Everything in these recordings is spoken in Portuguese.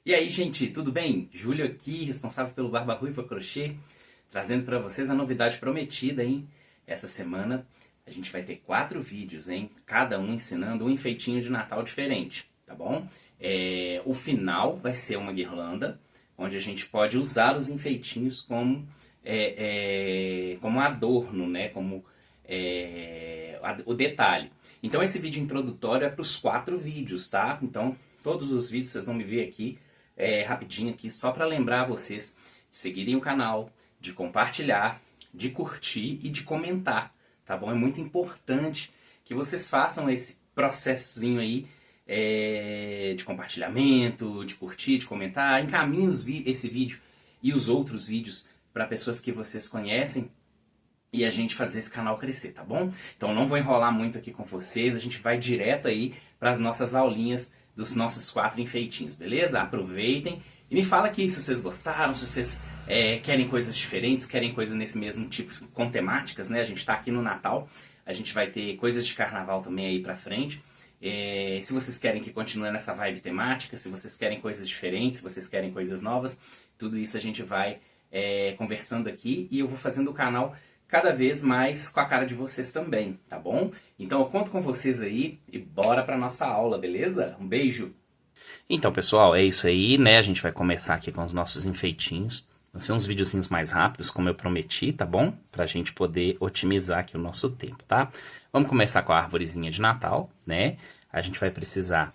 E aí, gente, tudo bem? Júlio aqui, responsável pelo Barba Ruiva Crochê, trazendo para vocês a novidade prometida, hein? Essa semana a gente vai ter 4 vídeos, hein? Cada um ensinando um enfeitinho de Natal diferente, tá bom? O final vai ser uma guirlanda, onde a gente pode usar os enfeitinhos como adorno, né? O detalhe. Então esse vídeo introdutório é para os 4 vídeos, tá? Então todos os vídeos vocês vão me ver aqui, rapidinho aqui, só para lembrar vocês de seguirem o canal, de compartilhar, de curtir e de comentar, tá bom? É muito importante que vocês façam esse processozinho aí de compartilhamento, de curtir, de comentar. Encaminhem esse vídeo e os outros vídeos para pessoas que vocês conhecem e a gente fazer esse canal crescer, tá bom? Então não vou enrolar muito aqui com vocês, a gente vai direto aí para as nossas aulinhas dos nossos 4 enfeitinhos, beleza? Aproveitem e me fala aqui se vocês gostaram, se vocês querem coisas diferentes, querem coisas nesse mesmo tipo, com temáticas, né? A gente tá aqui no Natal, a gente vai ter coisas de carnaval também aí pra frente. Se vocês querem que continue nessa vibe temática, se vocês querem coisas diferentes, se vocês querem coisas novas, tudo isso a gente vai conversando aqui e eu vou fazendo o canal cada vez mais com a cara de vocês também, tá bom? Então eu conto com vocês aí e bora pra nossa aula, beleza? Um beijo! Então, pessoal, é isso aí, né? A gente vai começar aqui com os nossos enfeitinhos. Vão ser uns videozinhos mais rápidos, como eu prometi, tá bom? Pra gente poder otimizar aqui o nosso tempo, tá? Vamos começar com a arvorezinha de Natal, né? A gente vai precisar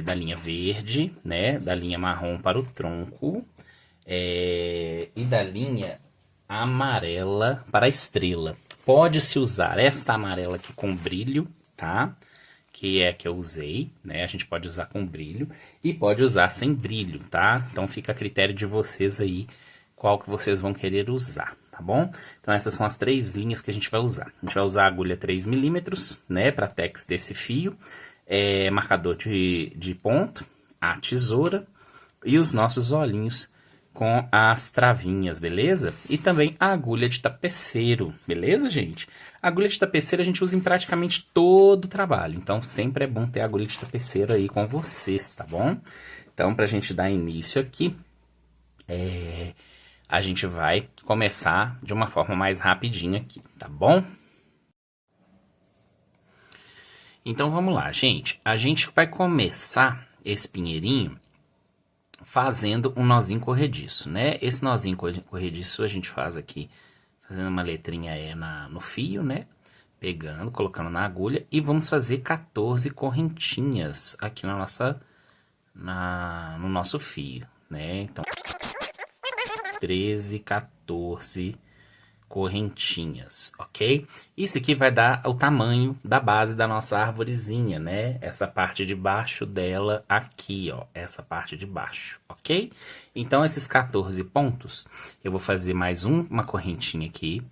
da linha verde, né? Da linha marrom para o tronco e da linha amarela para a estrela. Pode-se usar esta amarela aqui com brilho, tá? Que é a que eu usei, né? A gente pode usar com brilho e pode usar sem brilho, tá? Então fica a critério de vocês aí qual que vocês vão querer usar, tá bom? Então essas são as 3 linhas que a gente vai usar. A gente vai usar a agulha 3 milímetros, né? Para tex desse fio, marcador de ponto, a tesoura e os nossos olhinhos com as travinhas, beleza? E também a agulha de tapeceiro, beleza, gente? A agulha de tapeceiro a gente usa em praticamente todo o trabalho, então sempre é bom ter a agulha de tapeceiro aí com vocês, tá bom? Então, pra gente dar início aqui, a gente vai começar de uma forma mais rapidinha aqui, tá bom? Então, vamos lá, gente. A gente vai começar esse pinheirinho fazendo um nozinho corrediço, né? Esse nozinho corrediço a gente faz aqui, fazendo uma letrinha no fio, né? Pegando, colocando na agulha e vamos fazer 14 correntinhas aqui no nosso fio, né? Então, 13, 14 correntinhas, ok? Isso aqui vai dar o tamanho da base da nossa arvorezinha, né? Essa parte de baixo dela aqui, ó, essa parte de baixo, ok? Então, esses 14 pontos, eu vou fazer mais uma correntinha aqui,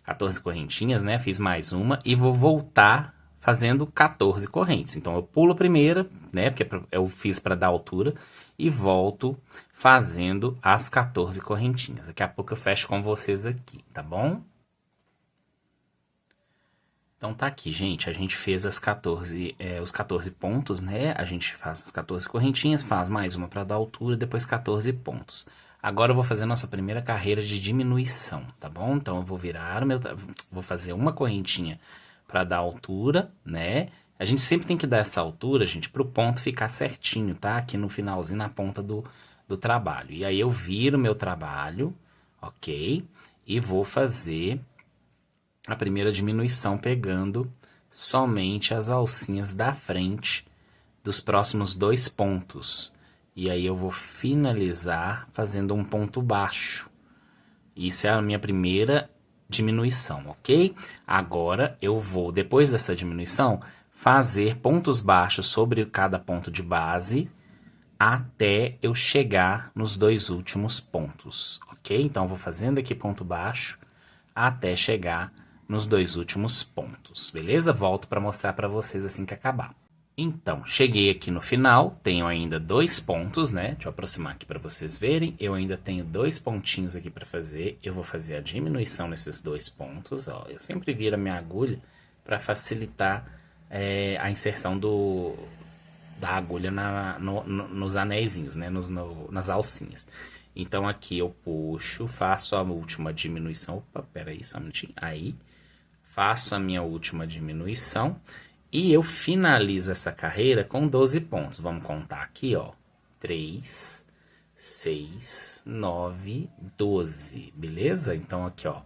14 correntinhas, né? Fiz mais uma e vou voltar fazendo 14 correntes. Então, eu pulo a primeira, né? Porque eu fiz para dar altura e volto fazendo as 14 correntinhas. Daqui a pouco eu fecho com vocês aqui, tá bom? Então tá aqui, gente, a gente fez os 14 pontos, né? A gente faz as 14 correntinhas, faz mais uma para dar altura, depois 14 pontos. Agora eu vou fazer nossa primeira carreira de diminuição, tá bom? Então eu vou virar vou fazer uma correntinha para dar altura, né? A gente sempre tem que dar essa altura, gente, pro ponto ficar certinho, tá? Aqui no finalzinho, na ponta do trabalho. E aí eu viro meu trabalho, ok? E vou fazer a primeira diminuição pegando somente as alcinhas da frente dos próximos 2 pontos. E aí eu vou finalizar fazendo um ponto baixo. Isso é a minha primeira diminuição, ok? Agora eu vou, depois dessa diminuição, fazer pontos baixos sobre cada ponto de base até eu chegar nos 2 últimos pontos, ok? Então, eu vou fazendo aqui ponto baixo até chegar nos 2 últimos pontos, beleza? Volto para mostrar para vocês assim que acabar. Então, cheguei aqui no final, tenho ainda 2 pontos, né? Deixa eu aproximar aqui para vocês verem. Eu ainda tenho 2 pontinhos aqui para fazer. Eu vou fazer a diminuição nesses 2 pontos, ó. Eu sempre viro a minha agulha para facilitar a inserção da a agulha nos anéisinhos, né? Nas alcinhas. Então aqui eu puxo, faço a última diminuição. Opa, peraí, só um minutinho. Aí, faço a minha última diminuição e eu finalizo essa carreira com 12 pontos. Vamos contar aqui, ó. 3, 6, 9, 12, beleza? Então aqui, ó.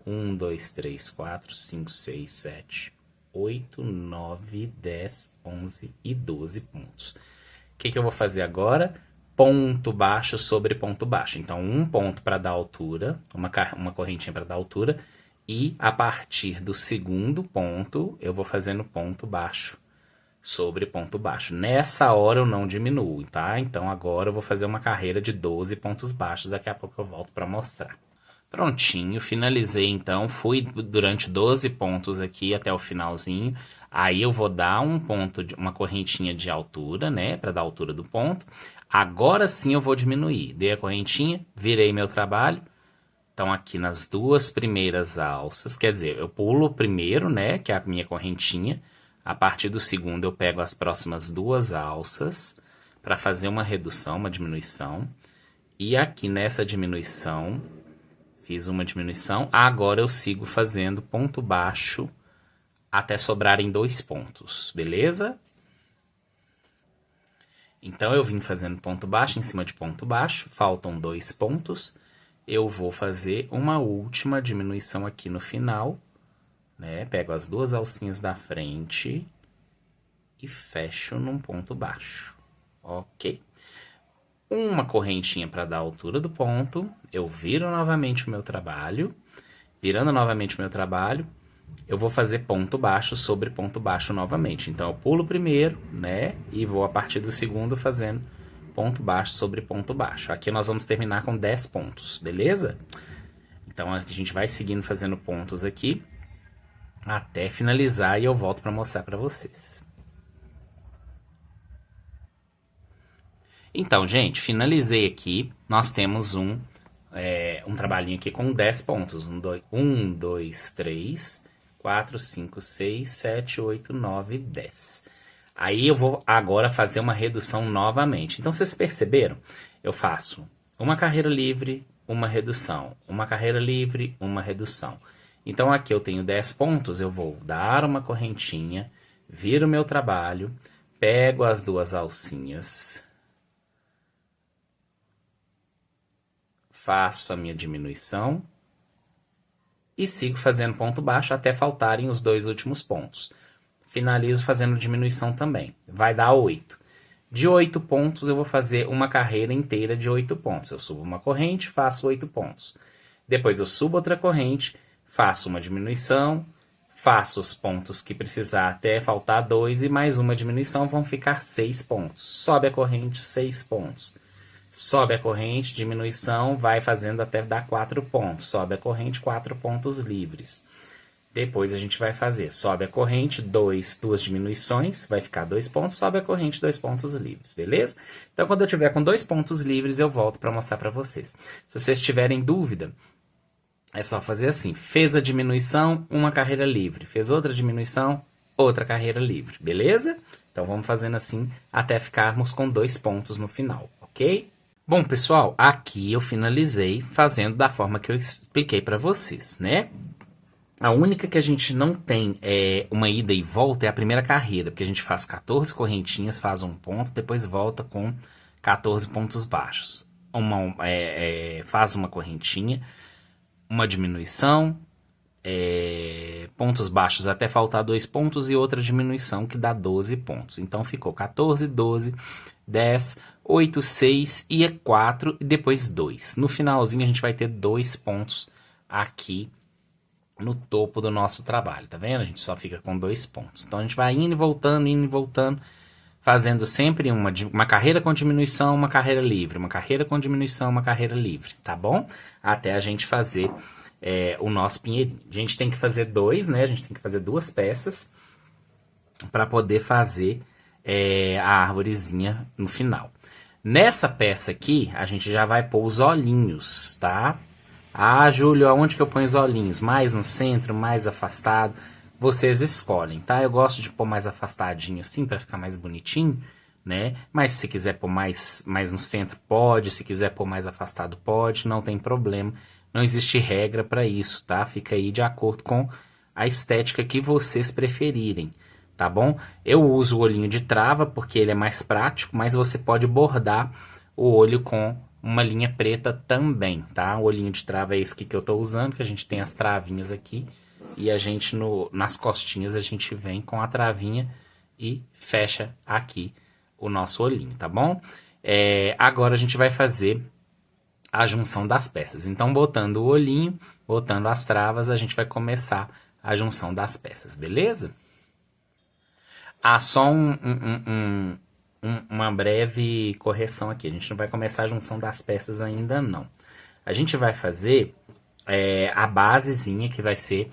1, 2, 3, 4, 5, 6, 7, 8, 9, 10, 11 e 12 pontos. O que eu vou fazer agora? Ponto baixo sobre ponto baixo. Então, um ponto para dar altura, uma correntinha para dar altura, e a partir do segundo ponto, eu vou fazendo ponto baixo sobre ponto baixo. Nessa hora eu não diminuo, tá? Então, agora eu vou fazer uma carreira de 12 pontos baixos, daqui a pouco eu volto para mostrar. Prontinho, finalizei então, fui durante 12 pontos aqui até o finalzinho, aí eu vou dar uma correntinha de altura, né, para dar a altura do ponto. Agora sim eu vou diminuir, dei a correntinha, virei meu trabalho, então aqui nas duas primeiras alças, quer dizer, eu pulo o primeiro, né, que é a minha correntinha, a partir do segundo eu pego as próximas duas alças para fazer uma redução, uma diminuição, e aqui nessa diminuição... Fiz uma diminuição, agora eu sigo fazendo ponto baixo até sobrarem 2 pontos, beleza? Então, eu vim fazendo ponto baixo em cima de ponto baixo, faltam 2 pontos. Eu vou fazer uma última diminuição aqui no final, né? Pego as duas alcinhas da frente e fecho num ponto baixo, ok? Uma correntinha para dar a altura do ponto, eu viro novamente o meu trabalho, virando novamente o meu trabalho, eu vou fazer ponto baixo sobre ponto baixo novamente. Então, eu pulo o primeiro, né, e vou a partir do segundo fazendo ponto baixo sobre ponto baixo. Aqui nós vamos terminar com 10 pontos, beleza? Então, a gente vai seguindo fazendo pontos aqui, até finalizar e eu volto para mostrar para vocês. Então, gente, finalizei aqui. Nós temos um trabalhinho aqui com 10 pontos. 1, 2, 3, 4, 5, 6, 7, 8, 9, 10. Aí eu vou agora fazer uma redução novamente. Então, vocês perceberam? Eu faço uma carreira livre, uma redução. Uma carreira livre, uma redução. Então, aqui eu tenho 10 pontos. Eu vou dar uma correntinha, viro o meu trabalho, pego as duas alcinhas... Faço a minha diminuição e sigo fazendo ponto baixo até faltarem os 2 últimos pontos. Finalizo fazendo diminuição também. Vai dar 8. De 8 pontos eu vou fazer uma carreira inteira de 8 pontos. Eu subo uma corrente, faço 8 pontos. Depois eu subo outra corrente, faço uma diminuição, faço os pontos que precisar até faltar 2 e mais uma diminuição, vão ficar 6 pontos. Sobe a corrente, 6 pontos. Sobe a corrente, diminuição, vai fazendo até dar 4 pontos. Sobe a corrente, 4 pontos livres. Depois a gente vai fazer, sobe a corrente, duas diminuições, vai ficar 2 pontos, sobe a corrente, 2 pontos livres, beleza? Então, quando eu tiver com 2 pontos livres, eu volto para mostrar para vocês. Se vocês tiverem dúvida, é só fazer assim, fez a diminuição, uma carreira livre. Fez outra diminuição, outra carreira livre, beleza? Então, vamos fazendo assim até ficarmos com 2 pontos no final, ok? Bom, pessoal, aqui eu finalizei fazendo da forma que eu expliquei para vocês, né? A única que a gente não tem uma ida e volta é a primeira carreira, porque a gente faz 14 correntinhas, faz um ponto, depois volta com 14 pontos baixos. Faz uma correntinha, uma diminuição, pontos baixos até faltar 2 pontos e outra diminuição que dá 12 pontos. Então ficou 14, 12, 10, 8, 6 e 4 e depois 2. No finalzinho a gente vai ter 2 pontos aqui no topo do nosso trabalho, tá vendo? A gente só fica com 2 pontos. Então a gente vai indo e voltando, fazendo sempre uma carreira com diminuição, uma carreira livre, uma carreira com diminuição, uma carreira livre, tá bom? Até a gente fazer o nosso pinheirinho. A gente tem que fazer 2, né? A gente tem que fazer 2 peças para poder fazer a árvorezinha no final. Nessa peça aqui, a gente já vai pôr os olhinhos, tá? Ah, Júlio, aonde que eu ponho os olhinhos? Mais no centro, mais afastado? Vocês escolhem, tá? Eu gosto de pôr mais afastadinho assim, para ficar mais bonitinho. né? Mas se quiser pôr mais no centro, pode. Se quiser pôr mais afastado, pode. Não tem problema. Não existe regra para isso, tá? Fica aí de acordo com a estética que vocês preferirem, tá bom? Eu uso o olhinho de trava porque ele é mais prático, mas você pode bordar o olho com uma linha preta também, tá? O olhinho de trava é esse aqui que eu tô usando, que a gente tem as travinhas aqui. E a gente, nas costinhas, a gente vem com a travinha e fecha aqui o nosso olhinho, tá bom? Agora a gente vai fazer a junção das peças. Então, botando o olhinho, botando as travas, a gente vai começar a junção das peças, beleza? Só uma breve correção aqui. A gente não vai começar a junção das peças ainda não. A gente vai fazer a basezinha, que vai ser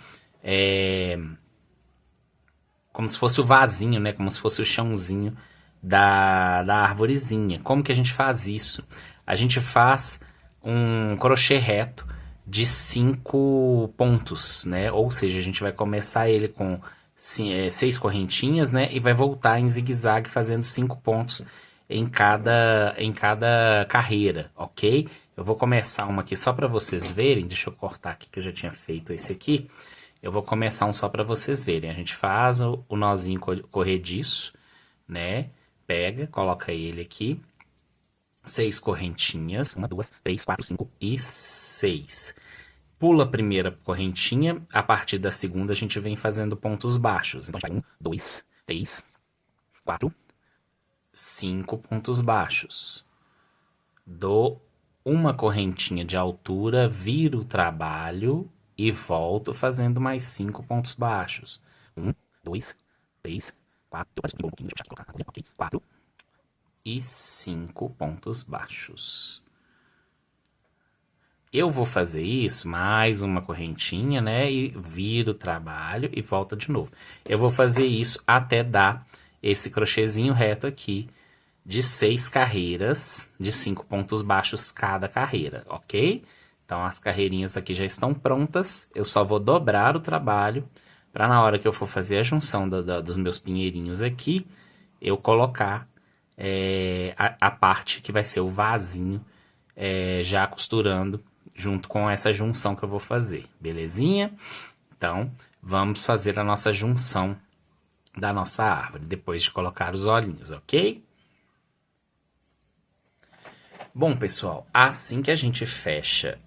como se fosse o vasinho, né? Como se fosse o chãozinho da arvorezinha. Como que a gente faz isso? A gente faz um crochê reto de 5 pontos, né? Ou seja, a gente vai começar ele com 6 correntinhas, né? E vai voltar em zigue-zague fazendo 5 pontos em cada carreira, ok? Eu vou começar uma aqui só para vocês verem. Deixa eu cortar aqui que eu já tinha feito esse aqui. Eu vou começar um só para vocês verem. A gente faz o nozinho corrediço, né? Pega, coloca ele aqui. 6 correntinhas. 1, 2, 3, 4, 5 e 6. Pula a primeira correntinha. A partir da segunda a gente vem fazendo pontos baixos. Então a gente vai 1, 2, 3, 4, 5 pontos baixos. Dou uma correntinha de altura, viro o trabalho e volto fazendo mais 5 pontos baixos. 1, 2, 3, 4, 4 e 5 pontos baixos. Eu vou fazer isso, mais uma correntinha, né? E viro o trabalho e volta de novo. Eu vou fazer isso até dar esse crochêzinho reto aqui de 6 carreiras, de 5 pontos baixos cada carreira, ok? Então, as carreirinhas aqui já estão prontas. Eu só vou dobrar o trabalho para na hora que eu for fazer a junção dos meus pinheirinhos aqui, eu colocar a parte que vai ser o vasinho já costurando junto com essa junção que eu vou fazer, belezinha? Então, vamos fazer a nossa junção da nossa árvore, depois de colocar os olhinhos, ok? Bom, pessoal, assim que a gente fecha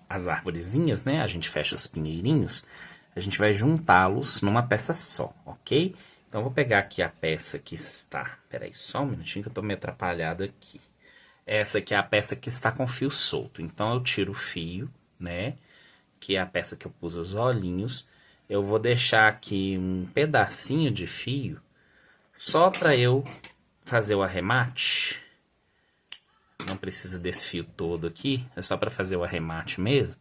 as arvorezinhas, né? A gente fecha os pinheirinhos, a gente vai juntá-los numa peça só, ok? Então, eu vou pegar aqui a peça que está... Peraí, só um minutinho que eu tô meio atrapalhado aqui. Essa aqui é a peça que está com fio solto. Então, eu tiro o fio, né? Que é a peça que eu pus os olhinhos. Eu vou deixar aqui um pedacinho de fio só para eu fazer o arremate. Não precisa desse fio todo aqui, é só para fazer o arremate mesmo.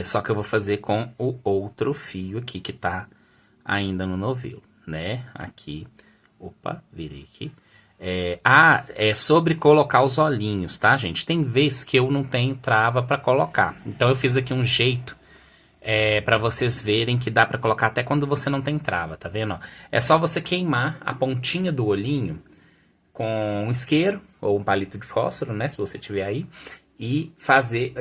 Só que eu vou fazer com o outro fio aqui que tá ainda no novelo, né? Aqui, opa, virei aqui. É sobre colocar os olhinhos, tá, gente? Tem vezes que eu não tenho trava para colocar. Então eu fiz aqui um jeito para vocês verem que dá para colocar até quando você não tem trava, tá vendo? Ó? É só você queimar a pontinha do olhinho com um isqueiro ou um palito de fósforo, né, se você tiver aí, e fazer,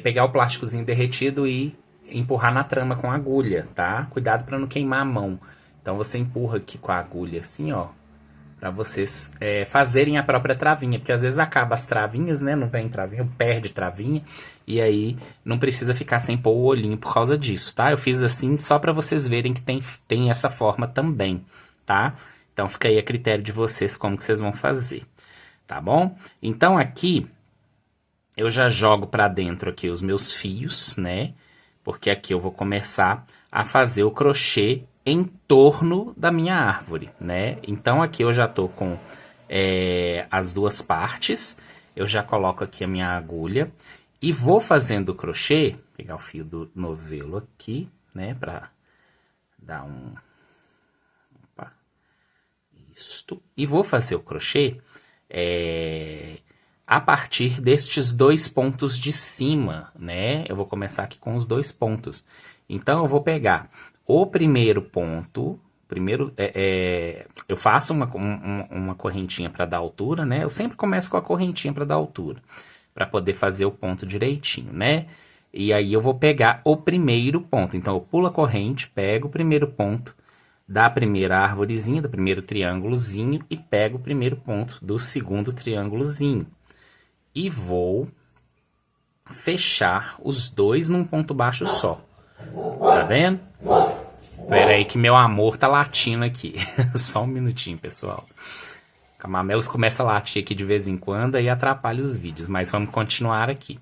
pegar o plásticozinho derretido e empurrar na trama com a agulha, tá? Cuidado para não queimar a mão. Então você empurra aqui com a agulha assim, ó, para vocês fazerem a própria travinha, porque às vezes acaba as travinhas, né, não vem travinha, perde travinha, e aí não precisa ficar sem pôr o olhinho por causa disso, tá? Eu fiz assim só para vocês verem que tem essa forma também, tá? Então fica aí a critério de vocês como que vocês vão fazer, tá bom? Então aqui eu já jogo para dentro aqui os meus fios, né? Porque aqui eu vou começar a fazer o crochê em torno da minha árvore, né? Então aqui eu já tô com as duas partes, eu já coloco aqui a minha agulha e vou fazendo o crochê, pegar o fio do novelo aqui, né? Para dar um... E vou fazer o crochê a partir destes 2 pontos de cima, né? Eu vou começar aqui com os 2 pontos. Então, eu vou pegar o primeiro ponto Primeiro, eu faço uma correntinha para dar altura, né? Eu sempre começo com a correntinha para dar altura, para poder fazer o ponto direitinho, né? E aí eu vou pegar o primeiro ponto. Então, eu pulo a corrente, pego o primeiro ponto da primeira árvorezinha, do primeiro triângulozinho, e pego o primeiro ponto do segundo triângulozinho. E vou fechar os dois num ponto baixo só. Tá vendo? Pera aí que meu amor tá latindo aqui. Só um minutinho, pessoal. Camamelos começa a latir aqui de vez em quando e atrapalha os vídeos, mas vamos continuar aqui.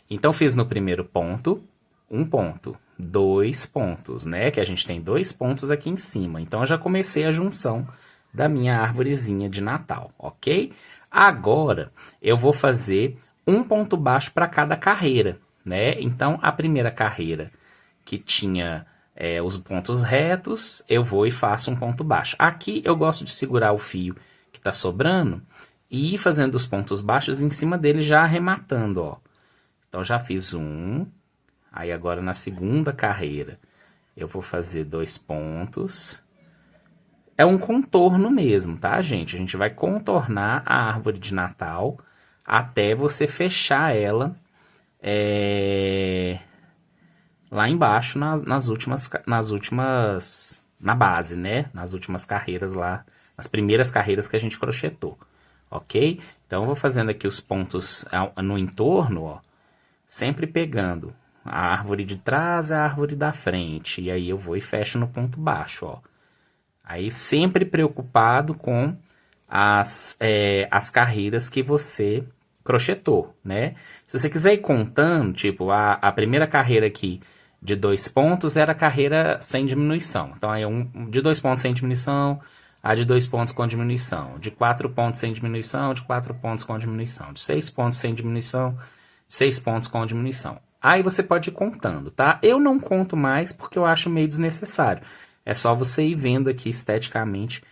Então, fiz no primeiro ponto, um ponto, 2 pontos, né? Que a gente tem 2 pontos aqui em cima. Então, eu já comecei a junção da minha árvorezinha de Natal, ok? Agora, eu vou fazer um ponto baixo para cada carreira, né? Então, a primeira carreira que tinha os pontos retos, eu vou e faço um ponto baixo. Aqui, eu gosto de segurar o fio que está sobrando e ir fazendo os pontos baixos em cima dele, já arrematando, ó. Então, já fiz um. Aí, agora, na segunda carreira, eu vou fazer 2 pontos. É um contorno mesmo, tá, gente? A gente vai contornar a árvore de Natal até você fechar ela lá embaixo na base, né? Nas últimas carreiras lá, nas primeiras carreiras que a gente crochetou, ok? Então, eu vou fazendo aqui os pontos no entorno, ó, sempre pegando a árvore de trás e a árvore da frente. E aí eu vou e fecho no ponto baixo, ó. Aí sempre preocupado com as carreiras que você crochetou, né? Se você quiser ir contando, tipo, a primeira carreira aqui de 2 pontos era a carreira sem diminuição. Então, aí de 2 pontos sem diminuição, a de 2 pontos com diminuição, de 4 pontos sem diminuição, de 4 pontos com diminuição, de 6 pontos sem diminuição, 6 pontos com diminuição. Aí você pode ir contando, tá? Eu não conto mais porque eu acho meio desnecessário. É só você ir vendo aqui esteticamente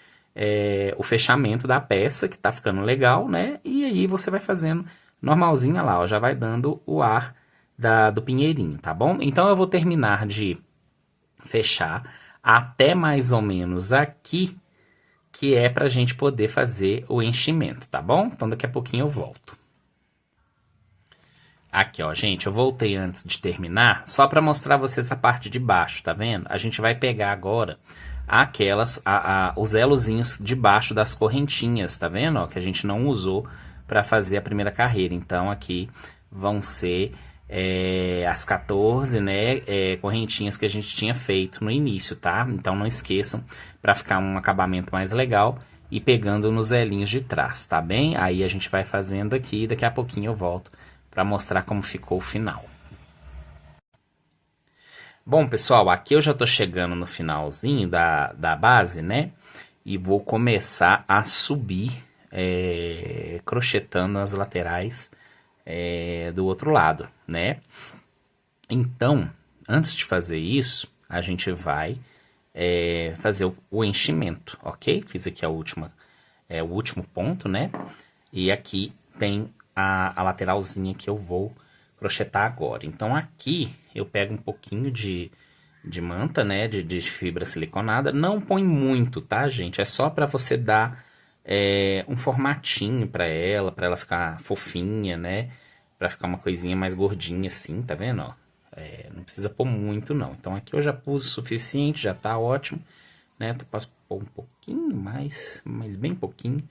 o fechamento da peça, que tá ficando legal, né? E aí você vai fazendo normalzinha lá, ó, já vai dando o ar do pinheirinho, tá bom? Então eu vou terminar de fechar até mais ou menos aqui, que é pra gente poder fazer o enchimento, tá bom? Então daqui a pouquinho eu volto. Aqui, ó, gente, eu voltei antes de terminar, só para mostrar vocês a parte de baixo, tá vendo? A gente vai pegar agora os elozinhos de baixo das correntinhas, tá vendo? Ó, que a gente não usou para fazer a primeira carreira. Então, aqui vão ser as 14, né, correntinhas que a gente tinha feito no início, tá? Então, não esqueçam, para ficar um acabamento mais legal, e pegando nos elinhos de trás, tá bem? Aí a gente vai fazendo aqui e daqui a pouquinho eu volto para mostrar como ficou o final. Bom, pessoal, aqui eu já tô chegando no finalzinho da base, né? E vou começar a subir, crochetando as laterais do outro lado, né? Então, antes de fazer isso, a gente vai fazer o enchimento, ok? Fiz aqui o último ponto, né? E aqui tem a lateralzinha que eu vou crochetar agora. Então, aqui eu pego um pouquinho de manta, né, de fibra siliconada. Não põe muito, tá, gente? É só para você dar um formatinho para ela ficar fofinha, né? Para ficar uma coisinha mais gordinha assim, tá vendo, ó? Não precisa pôr muito, não. Então, aqui eu já pus o suficiente, já tá ótimo, né? Eu posso pôr um pouquinho mais, mas bem pouquinho.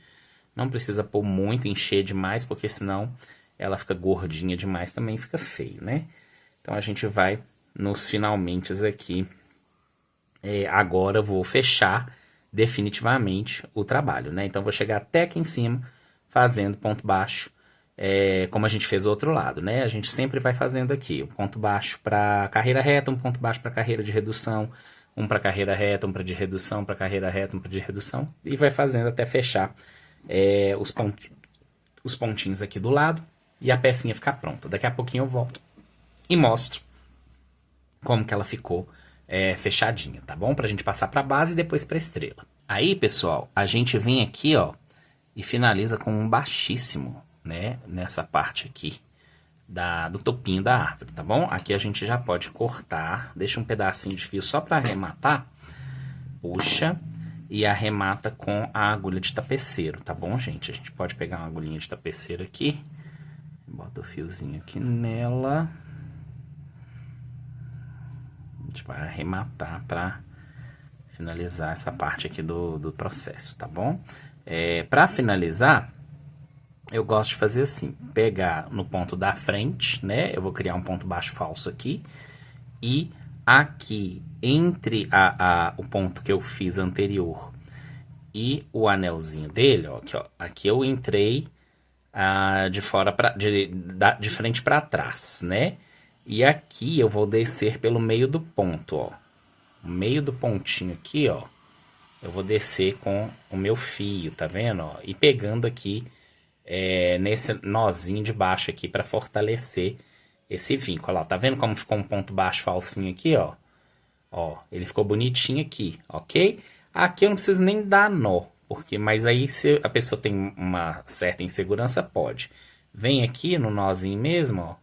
Não precisa pôr muito, encher demais, porque senão ela fica gordinha demais, também fica feio, né? Então, a gente vai nos finalmente aqui. Agora eu vou fechar definitivamente o trabalho, né? Então, eu vou chegar até aqui em cima, fazendo ponto baixo, como a gente fez o outro lado, né? A gente sempre vai fazendo aqui, um ponto baixo para carreira reta, um ponto baixo para carreira de redução, um para carreira reta, um para de redução, para carreira reta, um para de redução, e vai fazendo até fechar os pontinhos aqui do lado e a pecinha ficar pronta. Daqui a pouquinho eu volto e mostro como que ela ficou fechadinha, tá bom? Pra gente passar pra base e depois pra estrela. Aí, pessoal, a gente vem aqui, ó, e finaliza com um baixíssimo, né? Nessa parte aqui do topinho da árvore, tá bom? Aqui a gente já pode cortar, deixa um pedacinho de fio só pra arrematar, puxa e arremata com a agulha de tapeceiro, tá bom, gente? A gente pode pegar uma agulhinha de tapeceiro aqui, bota o fiozinho aqui nela, a gente vai arrematar para finalizar essa parte aqui do processo, tá bom? Para finalizar, eu gosto de fazer assim, pegar no ponto da frente, né? Eu vou criar um ponto baixo falso aqui, e aqui entre o ponto que eu fiz anterior e o anelzinho dele, ó, aqui eu entrei de frente para trás, né? E aqui eu vou descer pelo meio do ponto, ó. O meio do pontinho aqui, ó, eu vou descer com o meu fio, tá vendo, ó? E pegando aqui nesse nozinho de baixo aqui para fortalecer esse vínculo, ó. Tá vendo como ficou um ponto baixo falsinho aqui, ó? Ó, ele ficou bonitinho aqui, ok? Aqui eu não preciso nem dar nó, mas aí se a pessoa tem uma certa insegurança, pode. Vem aqui no nozinho mesmo, ó,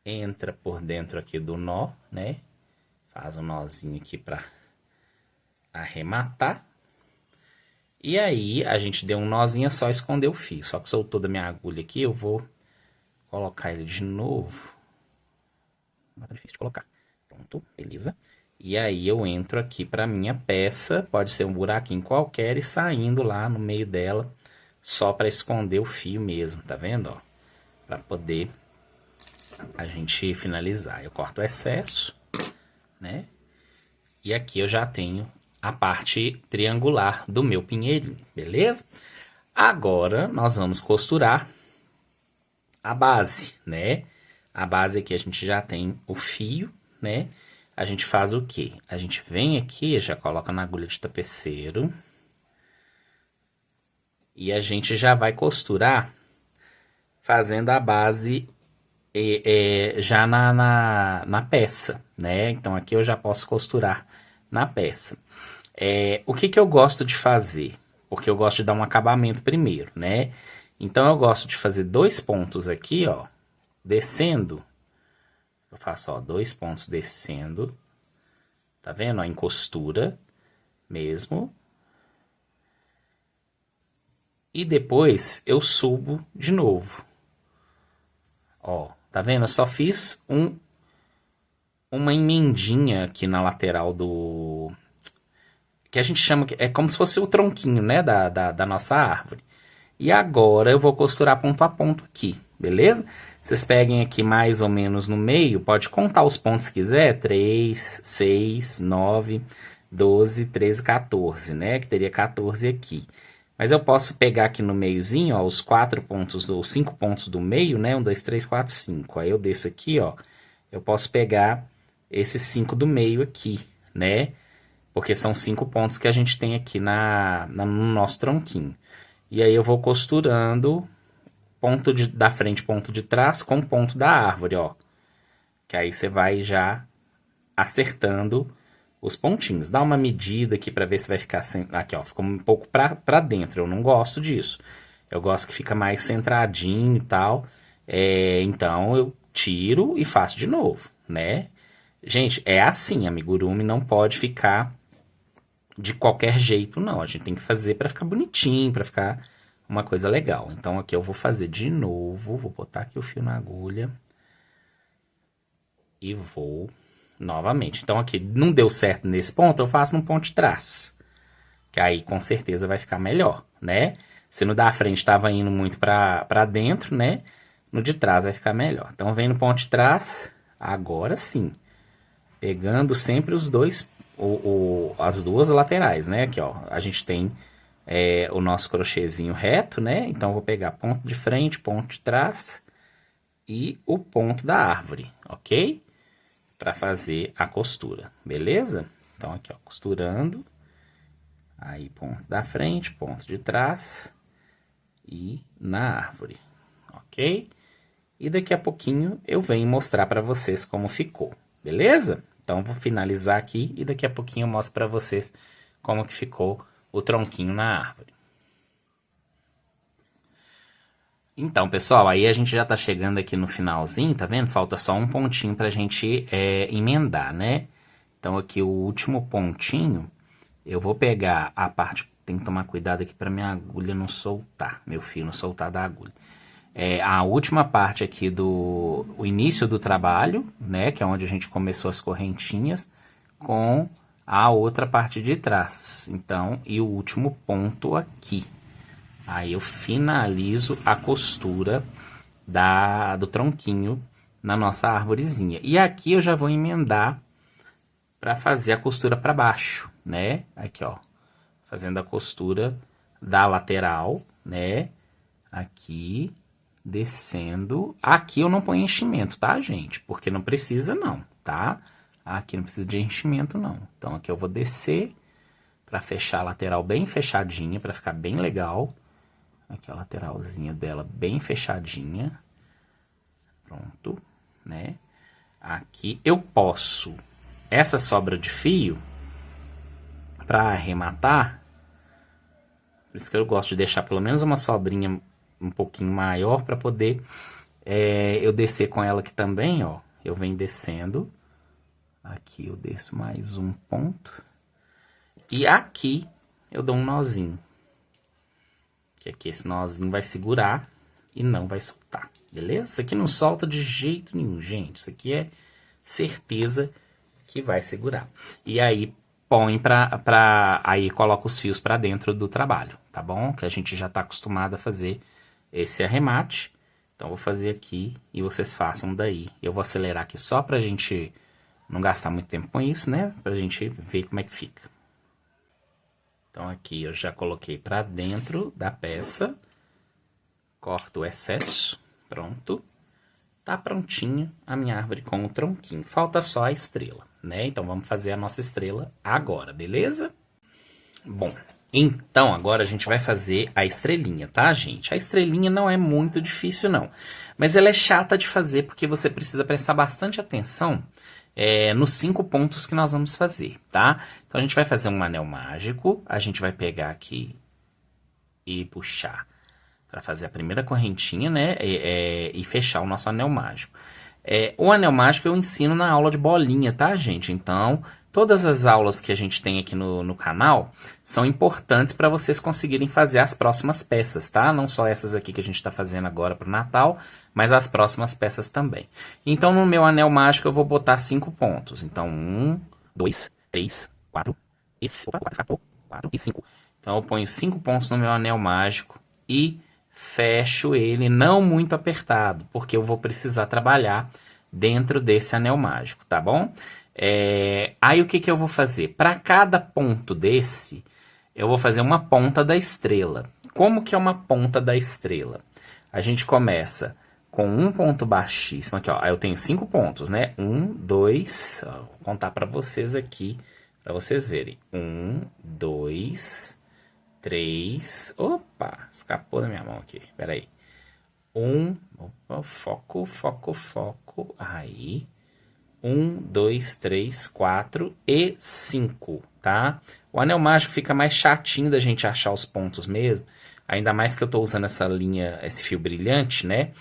entra por dentro aqui do nó, né? Faz um nozinho aqui para arrematar. E aí a gente deu um nozinho, só esconder o fio. Só que soltou da minha agulha aqui, eu vou colocar ele de novo. Não tá difícil de colocar. Pronto, beleza. E aí eu entro aqui para minha peça, pode ser um buraquinho qualquer, e saindo lá no meio dela, só para esconder o fio mesmo, tá vendo, ó? Para poder a gente finalizar. Eu corto o excesso, né? E aqui eu já tenho a parte triangular do meu pinheirinho, beleza? Agora nós vamos costurar a base, né? A base aqui a gente já tem o fio, né? A gente faz o quê? A gente vem aqui, já coloca na agulha de tapeceiro. E a gente já vai costurar fazendo a base já na peça, né? Então aqui eu já posso costurar na peça. O que eu gosto de fazer? Porque eu gosto de dar um acabamento primeiro, né? Então eu gosto de fazer 2 pontos aqui, ó, descendo. Eu faço, ó, 2 pontos descendo. Tá vendo? Ó, em costura mesmo. E depois eu subo de novo. Ó, tá vendo? Eu só fiz uma emendinha aqui na lateral do... que a gente chama... é como se fosse o tronquinho, né? Da nossa árvore. E agora eu vou costurar ponto a ponto aqui, beleza? Vocês peguem aqui mais ou menos no meio, pode contar os pontos se quiser, 3, 6, 9, 12, 13, 14, né? Que teria 14 aqui. Mas eu posso pegar aqui no meiozinho, ó, os 5 pontos do meio, né? 1, 2, 3, 4, 5. Aí eu desço aqui, ó, eu posso pegar esses 5 do meio aqui, né? Porque são 5 pontos que a gente tem aqui no nosso tronquinho. E aí eu vou costurando ponto da frente, ponto de trás com ponto da árvore, ó. Que aí você vai já acertando os pontinhos. Dá uma medida aqui para ver se vai ficar... Aqui, ó, ficou um pouco pra dentro. Eu não gosto disso. Eu gosto que fica mais centradinho e tal. Então eu tiro e faço de novo, né? Gente, é assim, amigurumi não pode ficar de qualquer jeito, não. A gente tem que fazer para ficar bonitinho, para ficar uma coisa legal. Então aqui eu vou fazer de novo, vou botar aqui o fio na agulha e vou novamente. Então aqui não deu certo nesse ponto, eu faço no ponto de trás, que aí com certeza vai ficar melhor, né? Se no da frente estava indo muito para dentro, né? No de trás vai ficar melhor. Então vem no ponto de trás, agora sim, pegando sempre os dois, as duas laterais, né? Aqui, ó, a gente tem o nosso crochêzinho reto, né? Então, eu vou pegar ponto de frente, ponto de trás e o ponto da árvore, ok? Para fazer a costura, beleza? Então, aqui, ó, costurando. Aí, ponto da frente, ponto de trás e na árvore, ok? E daqui a pouquinho eu venho mostrar para vocês como ficou, beleza? Então, vou finalizar aqui e daqui a pouquinho eu mostro para vocês como que ficou o tronquinho na árvore. Então, pessoal, aí a gente já tá chegando aqui no finalzinho, tá vendo? Falta só um pontinho pra gente emendar, né? Então aqui o último pontinho, eu vou pegar a parte, tem que tomar cuidado aqui para minha agulha não soltar, meu fio não soltar da agulha. A última parte aqui o início do trabalho, né, que é onde a gente começou as correntinhas, com a outra parte de trás. Então, e o último ponto aqui. Aí eu finalizo a costura do tronquinho na nossa árvorezinha. E aqui eu já vou emendar para fazer a costura para baixo, né? Aqui, ó, fazendo a costura da lateral, né? Aqui, descendo. Aqui eu não ponho enchimento, tá, gente? Porque não precisa não, tá? Aqui não precisa de enchimento não. Então aqui eu vou descer para fechar a lateral bem fechadinha, para ficar bem legal. Aqui a lateralzinha dela bem fechadinha. Pronto, né? Aqui eu posso, essa sobra de fio, para arrematar, por isso que eu gosto de deixar pelo menos uma sobrinha um pouquinho maior para poder eu descer com ela aqui também, ó. Eu venho descendo, aqui eu desço mais um ponto, e aqui eu dou um nozinho, que aqui esse nozinho vai segurar e não vai soltar, beleza? Isso aqui não solta de jeito nenhum, gente, isso aqui é certeza que vai segurar. E aí põe aí coloca os fios para dentro do trabalho, tá bom? Que a gente já tá acostumado a fazer esse arremate. Então vou fazer aqui e vocês façam daí. Eu vou acelerar aqui só pra gente não gastar muito tempo com isso, né? Pra gente ver como é que fica. Então aqui eu já coloquei para dentro da peça. Corto o excesso. Pronto. Tá prontinha a minha árvore com o tronquinho. Falta só a estrela, né? Então vamos fazer a nossa estrela agora, beleza? Bom, então agora a gente vai fazer a estrelinha, tá, gente? A estrelinha não é muito difícil, não. Mas ela é chata de fazer porque você precisa prestar bastante atenção nos 5 pontos que nós vamos fazer, tá? Então a gente vai fazer um anel mágico. A gente vai pegar aqui e puxar para fazer a primeira correntinha, né? E fechar o nosso anel mágico. O anel mágico eu ensino na aula de bolinha, tá, gente? Então, todas as aulas que a gente tem aqui no canal são importantes para vocês conseguirem fazer as próximas peças, tá? Não só essas aqui que a gente está fazendo agora para o Natal, mas as próximas peças também. Então, no meu anel mágico eu vou botar 5 pontos. Então, 1, 2, 3, 4 e 5. Então, eu ponho 5 pontos no meu anel mágico e fecho ele não muito apertado, porque eu vou precisar trabalhar dentro desse anel mágico, tá bom? Aí o que eu vou fazer? Para cada ponto desse, eu vou fazer uma ponta da estrela. Como que é uma ponta da estrela? A gente começa com um ponto baixíssimo, aqui ó, eu tenho 5 pontos, né? 1, 2, vou contar para vocês aqui, para vocês verem. 1, 2, 3, opa, escapou da minha mão aqui, peraí. 1, opa, foco, aí. 1, 2, 3, 4 e 5, tá? O anel mágico fica mais chatinho da gente achar os pontos mesmo, ainda mais que eu tô usando essa linha, esse fio brilhante, né?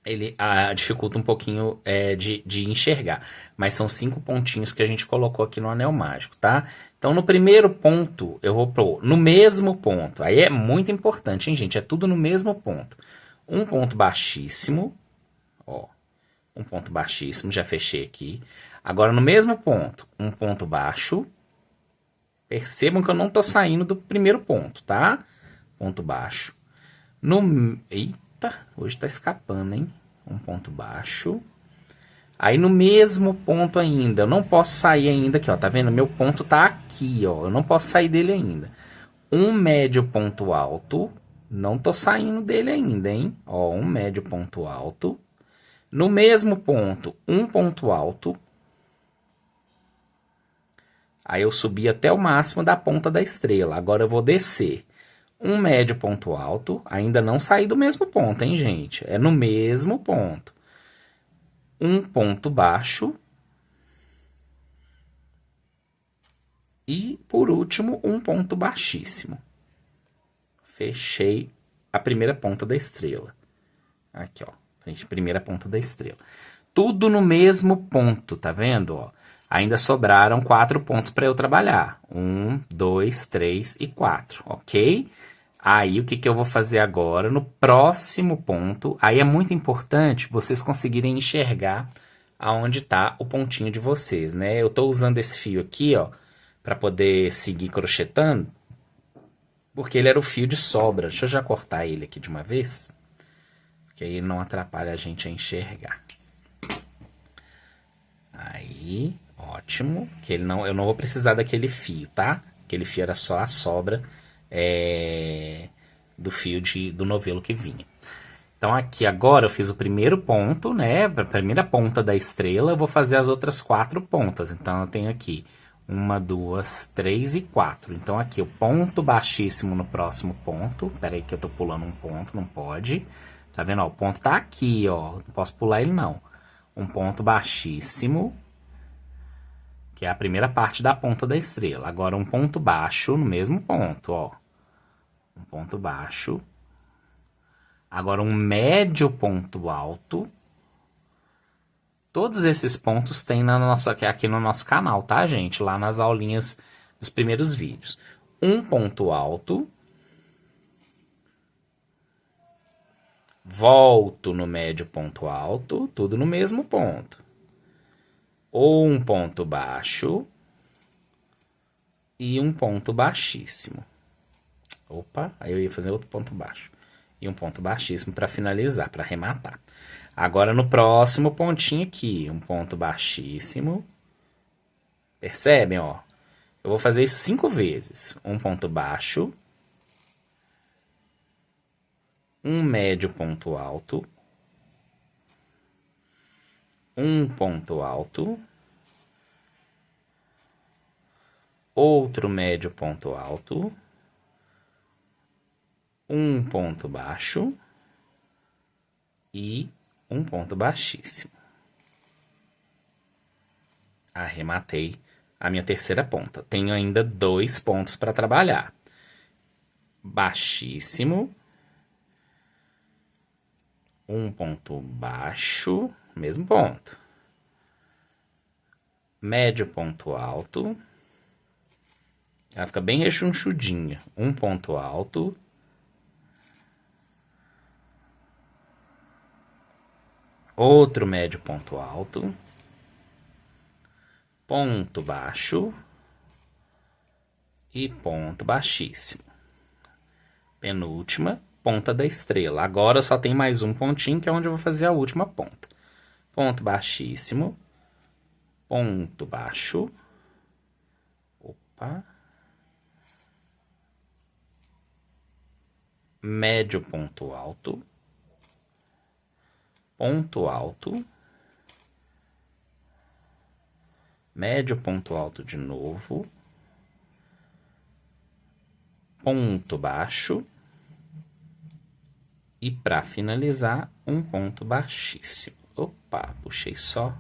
Ele dificulta um pouquinho de enxergar, mas são 5 pontinhos que a gente colocou aqui no anel mágico, tá? Então, no primeiro ponto, eu vou pôr no mesmo ponto. Aí é muito importante, hein, gente? É tudo no mesmo ponto. Um ponto baixíssimo. Ó, um ponto baixíssimo, já fechei aqui. Agora, no mesmo ponto, um ponto baixo. Percebam que eu não tô saindo do primeiro ponto, tá? Ponto baixo. Eita, hoje tá escapando, hein? Um ponto baixo. Aí no mesmo ponto ainda, eu não posso sair ainda aqui, ó, tá vendo? Meu ponto tá aqui, ó, eu não posso sair dele ainda. Um médio ponto alto, não tô saindo dele ainda, hein? Ó, um médio ponto alto. No mesmo ponto, um ponto alto. Aí eu subi até o máximo da ponta da estrela. Agora eu vou descer. Um médio ponto alto, ainda não saí do mesmo ponto, hein, gente? É no mesmo ponto. Um ponto baixo. E, por último, um ponto baixíssimo. Fechei a primeira ponta da estrela. Aqui, ó. Primeira ponta da estrela. Tudo no mesmo ponto, tá vendo? Ó? Ainda sobraram 4 pontos para eu trabalhar. 1, 2, 3 e 4, ok? Aí, o que eu vou fazer agora? No próximo ponto, aí é muito importante vocês conseguirem enxergar aonde está o pontinho de vocês, né? Eu estou usando esse fio aqui, ó, para poder seguir crochetando, porque ele era o fio de sobra. Deixa eu já cortar ele aqui de uma vez, que aí não atrapalha a gente a enxergar. Aí, ótimo, que eu não vou precisar daquele fio, tá? Aquele fio era só a sobra do fio do novelo que vinha. Então aqui agora eu fiz o primeiro ponto, né? A primeira ponta da estrela, eu vou fazer as outras 4 pontas. Então eu tenho aqui 1, 2, 3 e 4. Então aqui o ponto baixíssimo no próximo ponto. Pera aí que eu tô pulando um ponto, não pode. Tá vendo? Ó, o ponto tá aqui, ó. Não posso pular ele não. Um ponto baixíssimo, que é a primeira parte da ponta da estrela. Agora um ponto baixo no mesmo ponto, ó. Um ponto baixo. Agora um médio ponto alto. Todos esses pontos tem aqui no nosso canal, tá, gente? Lá nas aulinhas dos primeiros vídeos. Um ponto alto. Volto no médio ponto alto, tudo no mesmo ponto. Ou um ponto baixo e um ponto baixíssimo. Opa, aí eu ia fazer outro ponto baixo. E um ponto baixíssimo para finalizar, para arrematar. Agora no próximo pontinho aqui, um ponto baixíssimo. Percebem, ó? Eu vou fazer isso 5 vezes. Um ponto baixo. Um médio ponto alto. Um ponto alto. Outro médio ponto alto. Um ponto baixo e um ponto baixíssimo. Arrematei a minha terceira ponta. Tenho ainda 2 pontos para trabalhar. Baixíssimo. Um ponto baixo, mesmo ponto. Médio ponto alto. Ela fica bem rechonchudinha. Um ponto alto. Outro médio ponto alto. Ponto baixo. E ponto baixíssimo. Penúltima ponta da estrela. Agora só tem mais um pontinho, que é onde eu vou fazer a última ponta. Ponto baixíssimo. Ponto baixo. Opa. Médio ponto alto. Ponto alto. Médio ponto alto de novo. Ponto baixo. E para finalizar, um ponto baixíssimo. Opa, puxei só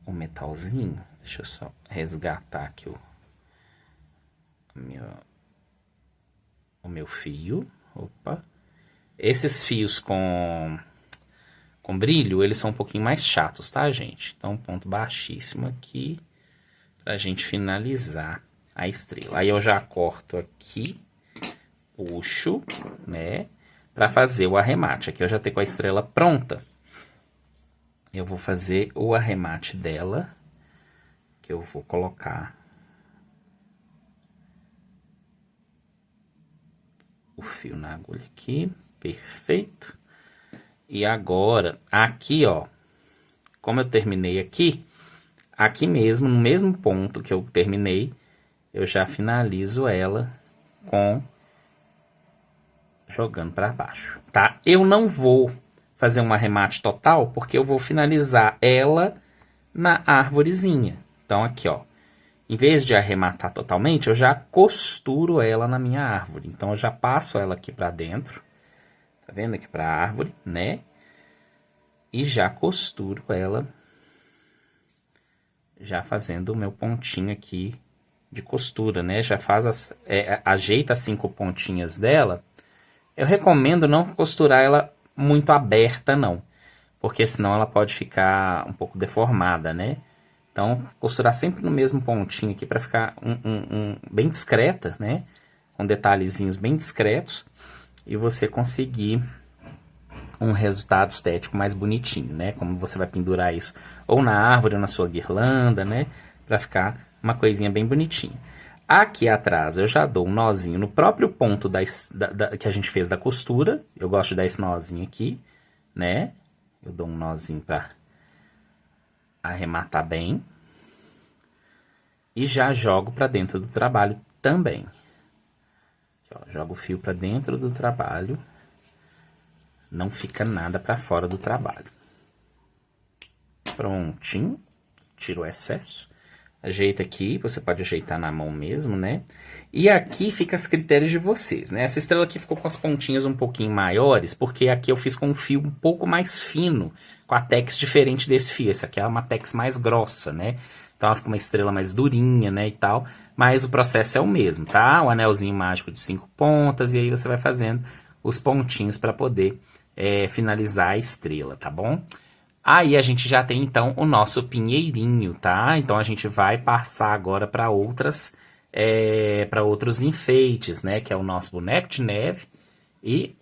o metalzinho. Deixa eu só resgatar aqui o meu fio. Opa. Esses fios com brilho, eles são um pouquinho mais chatos, tá, gente? Então, um ponto baixíssimo aqui pra gente finalizar a estrela. Aí eu já corto aqui, puxo, né, pra fazer o arremate. Aqui eu já tenho a estrela pronta. Eu vou fazer o arremate dela, que eu vou colocar o fio na agulha aqui, perfeito. E agora, aqui, ó, como eu terminei aqui mesmo, no mesmo ponto que eu terminei, eu já finalizo ela jogando para baixo, tá? Eu não vou fazer um arremate total, porque eu vou finalizar ela na árvorezinha. Então, aqui, ó, em vez de arrematar totalmente, eu já costuro ela na minha árvore. Então, eu já passo ela aqui para dentro, tá vendo? Aqui para a árvore, né? E já costuro ela, já fazendo o meu pontinho aqui de costura, né? Já faz ajeita as 5 pontinhas dela. Eu recomendo não costurar ela muito aberta, não, porque senão ela pode ficar um pouco deformada, né? Então, costurar sempre no mesmo pontinho aqui para ficar bem discreta, né? Com detalhezinhos bem discretos e você conseguir um resultado estético mais bonitinho, né? Como você vai pendurar isso ou na árvore ou na sua guirlanda, né? Para ficar uma coisinha bem bonitinha. Aqui atrás eu já dou um nozinho no próprio ponto que a gente fez da costura. Eu gosto de dar esse nozinho aqui, né? Eu dou um nozinho para arrematar bem. E já jogo para dentro do trabalho também. Aqui, ó, jogo o fio para dentro do trabalho. Não fica nada para fora do trabalho. Prontinho. Tiro o excesso. Ajeita aqui, você pode ajeitar na mão mesmo, né? E aqui fica as critérios de vocês, né? Essa estrela aqui ficou com as pontinhas um pouquinho maiores, porque aqui eu fiz com um fio um pouco mais fino, com a tex diferente desse fio. Essa aqui é uma tex mais grossa, né? Então ela fica uma estrela mais durinha, né, e tal. Mas o processo é o mesmo, tá? O anelzinho mágico de 5 pontas, e aí você vai fazendo os pontinhos para poder finalizar a estrela, tá bom? Aí a gente já tem então o nosso pinheirinho, tá? Então a gente vai passar agora para outros enfeites, né? Que é o nosso boneco de neve e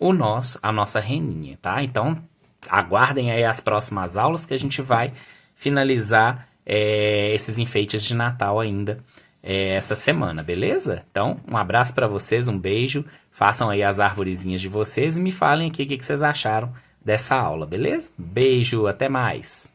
a nossa reninha, tá? Então aguardem aí as próximas aulas que a gente vai finalizar esses enfeites de Natal ainda essa semana, beleza? Então um abraço para vocês, um beijo, façam aí as arvorezinhas de vocês e me falem aqui o que vocês acharam dessa aula, beleza? Beijo, até mais!